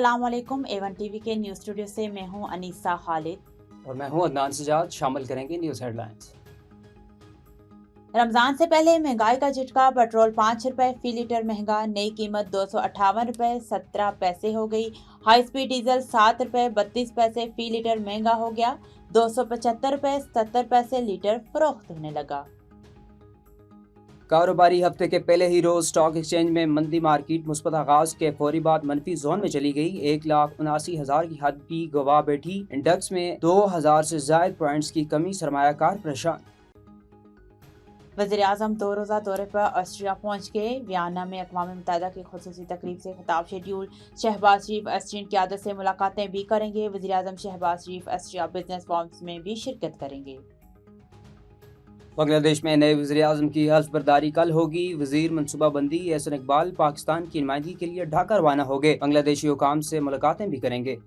अस्सलाम वालेकुम। A1 TV के न्यूज़ स्टूडियो से मैं हूं अनीसा खालिद और मैं हूं अदनान सजाद। शामिल करेंगे न्यूज़ हेडलाइंस। रमज़ान से पहले महंगाई का झटका। पेट्रोल 5 रुपए फी लीटर महंगा। नई कीमत 258 रुपए 17 पैसे हो गई। हाई स्पीड डीजल 7 रुपए 32 पैसे फी लीटर महंगा हो गया। 275 रुपए 70 पैसे लीटर फरोख्त होने लगा। कारोबारी हफ्ते के पहले ही रोज स्टॉक एक्सचेंज में मंदी। मार्केट मुस्बत आगाज के फौरी बाद मनफी जोन में चली गई। 1,79,000 की हद भी गवा बैठी। इंडेक्स में 2,000 से ज्यादा पॉइंट्स की कमी। सरमायाकार परेशान। वज़ीर-ए-आज़म 2 रोज़ा दौरे पर ऑस्ट्रिया पहुंच गए। वियना में अक़वाम मुत्तहिदा की ख़ुसूसी तकरीब से खिताब शेड्यूल। शहबाज शरीफ ऑस्ट्रियन क़यादत से मुलाकातें भी करेंगे। वज़ीर-ए-आज़म शहबाज शरीफ ऑस्ट्रिया बिजनेस फोरम्स में भी शिरकत करेंगे। बांग्लादेश में नए वज़ीर-ए-आज़म की हल्फ बर्दारी कल होगी। वज़ीर मनसूबाबंदी एहसन इकबाल पाकिस्तान की नुमाइंदगी के लिए ढाका रवाना हो गए। बांग्लादेशी हुकाम से मुलाकातें भी करेंगे।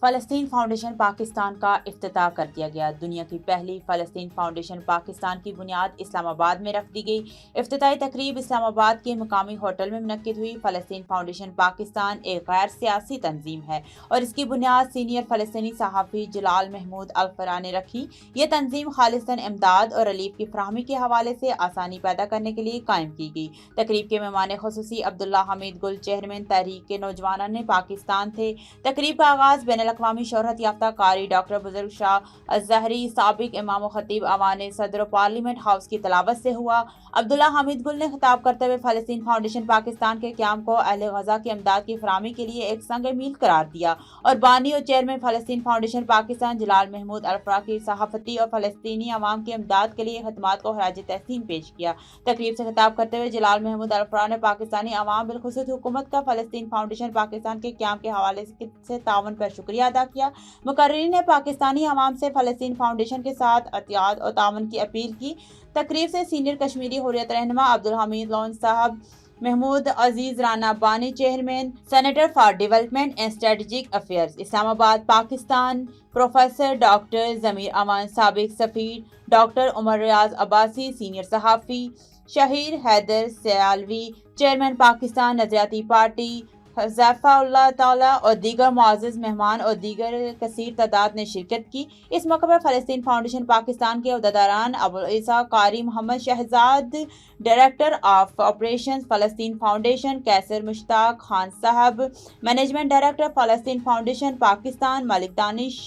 फ़लस्तीन फाउंडेशन पाकिस्तान का इफ्तिताह कर दिया गया। दुनिया की पहली फ़लस्तीन फाउंडेशन पाकिस्तान की बुनियाद इस्लामाबाद में रख दी गई। इफ्तिताही तकरीब इस्लामाबाद के मुकामी होटल में मुनक्किद हुई। फ़लस्तीन फाउंडेशन पाकिस्तान एक गैर सियासी तंजीम है और इसकी बुनियाद सीनियर फ़लस्तीनी सहाफ़ी जलाल महमूद अल-फ़रा ने रखी। ये तंजीम खालिस्तन इमदाद और रिलीफ की फराहमी के हवाले से आसानी पैदा करने के लिए कायम की गई। तकरीब के मेहमान ख़ुसूसी अब्दुल्ला हमीद गुल चेयरमैन तहरीक नौजवान पाकिस्तान थे। तकरीब का आगाज़ बैनुल अक़वामी शोहरत याफ्ता कारी डॉक्टर बुजुर्ग शाह अज़हरी साबिक इमाम खतीब अवान सदर पार्लियामेंट हाउस की तलावत से हुआ। अब्दुल्ला हमीद गुल ने खिताब करते हुए फ़लस्तीन फाउंडेशन पाकिस्तान के क़याम को अहले गज़ा की इमदाद की फराहमी के लिए एक संग मील करार दिया और बानी और चेयरमैन फ़लस्तीन फाउंडेशन पाकिस्तान जलाल महमूद अल-फ़रा की सहाफ़ती और फ़लस्तीनी अवाम की इमदाद के लिए खदमात को खराज तहसीन पेश किया। तकरीब से खिताब करते हुए जलाल महमूद अल-फ़रा ने पाकिस्तानी अवाम बिलख़ुसूस हुकूमत का फ़लस्तीन फाउंडेशन पाकिस्तान के क़याम के हवाले से तावन पर शुक्रिया अदा किया। मुकर्रिरीन ने पाकिस्तानी अवाम से फ़लस्तीन फाउंडेशन के साथ एहतियात और तावन की अपील की। तकरीब से सीनियर कश्मीरी हुर्रियत रहनुमा अब्दुल हमीद लोन साहब, महमूद अजीज राना बानी chairman senator for development and strategic affairs Islamabad Pakistan, professor doctor Zameer Aman साबिक सफ़ीर, डॉक्टर उमर रियाज अब्बासी सीनियर सहाफ़ी, शहीर हैदर सयालवी चेयरमैन पाकिस्तान नज़रियाती पार्टी, ज़फ़रुल्लाह ताला और दीगर मुअज़्ज़ज़ मेहमान और दीगर कसीर तादाद ने शिरकत की। इस मौके पर फ़लस्तीन फाउंडेशन पाकिस्तान के उहदेदारान अबुल ईसा कारी Mohammad Shahzad, director of operations फ़लस्तीन फाउंडेशन कैसर मुश्ताक खान साहब, मैनेजमेंट डायरेक्टर फ़लस्तीन फाउंडेशन पाकिस्तान मलिक दानिश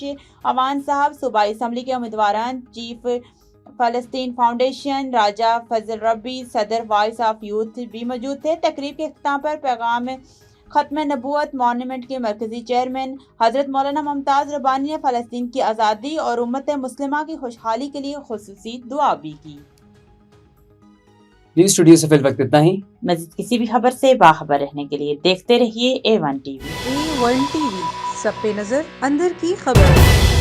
अवान साहब, सूबाई असम्बली के उम्मीदवारान चीफ फ़लस्तीन फाउंडेशन राजा फजल रब्बी, सदर वॉइस ऑफ यूथ भी मौजूद थे। तकरीब के इख्तिताम पर पैगाम खत्म नबूवत मॉन्यूमेंट के मरकजी चेयरमैन हजरत मौलाना मुमताज़ रब्बानी ने फ़लस्तीन की आज़ादी और उम्मत मुस्लिमा की खुशहाली के लिए खुसूसी दुआ भी की। न्यूज़ स्टूडियो से फिल वक्त इतना ही। मज़ीद किसी भी खबर से बाखबर रहने के लिए देखते रहिए A1 टीवी। A1 टीवी, सब पे नजर, अंदर की खबर।